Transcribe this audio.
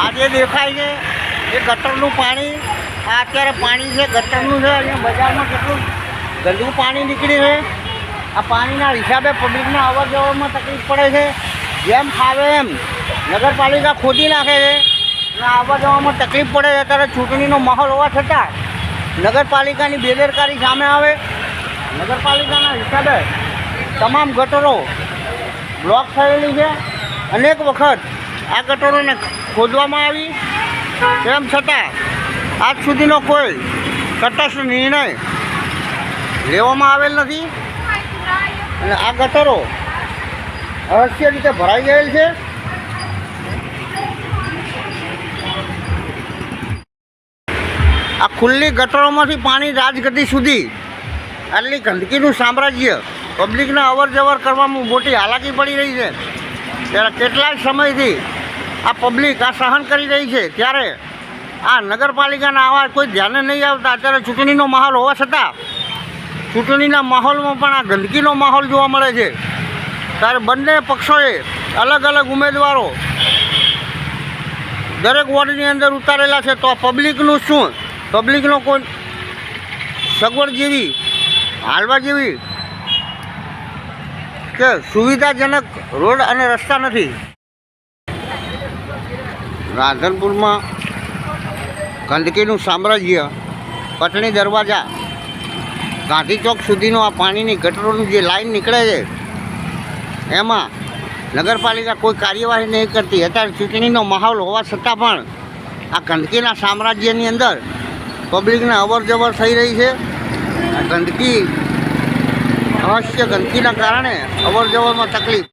આ જે દેખાય છે એ ગટરનું પાણી, આ અત્યારે પાણી છે ગટરનું છે. અહીંયા બજારમાં કેટલું ગંદુ પાણી નીકળી છે. આ પાણીના હિસાબે પબ્લિકને અવર જવરમાં તકલીફ પડે છે. જેમ ફાવે એમ નગરપાલિકા ખોદી નાખે છે અને આવવા જવામાં તકલીફ પડે છે. અત્યારે ચૂંટણીનો માહોલ હોવા છતાં નગરપાલિકાની બેદરકારી સામે આવે. નગરપાલિકાના હિસાબે તમામ ગટરો બ્લોક થયેલી છે. અનેક વખત આ ગટરોને ખોદવામાં આવી, તેમ છતાં આજ સુધીનો કોઈ તટસ્થ નિર્ણય લેવામાં આવેલ નથી. અને આ ગટરો રહસ્ય રીતે ભરાઈ ગયેલ છે. આ ખુલ્લી ગટરોમાંથી પાણી રાજગતિ સુધી આટલી ગંદકીનું સામ્રાજ્ય, પબ્લિકને અવર જવર કરવામાં મોટી હાલાકી પડી રહી છે. ત્યારે કેટલાય સમયથી આ પબ્લિક આ સહન કરી રહી છે. ત્યારે આ નગરપાલિકાના આવા કોઈ ધ્યાને નહીં આવતા. અત્યારે ચૂંટણીનો માહોલ હોવા છતાં ચૂંટણીના માહોલમાં પણ આ ગંદકીનો માહોલ જોવા મળે છે. ત્યારે બંને પક્ષોએ અલગ અલગ ઉમેદવારો દરેક વોર્ડની અંદર ઉતારેલા છે. તો આ પબ્લિકનું શું, પબ્લિકનો કોઈ સગવડ જેવી, હાલવા જેવી કે સુવિધાજનક રોડ અને રસ્તા નથી. રાધનપુરમાં ગંદકીનું સામ્રાજ્ય, પટણી દરવાજા, ગાંધી ચોક સુધીનો આ પાણીની ગટરોની જે લાઈન નીકળે છે એમાં નગરપાલિકા કોઈ કાર્યવાહી નહીં કરતી. અત્યારે ચૂંટણીનો માહોલ હોવા છતાં પણ આ ગંદકીના સામ્રાજ્યની અંદર પબ્લિકને અવર જવર થઈ રહી છે. આ ગંદકી, અવશ્ય ગંદકીના કારણે અવર જવરમાં તકલીફ.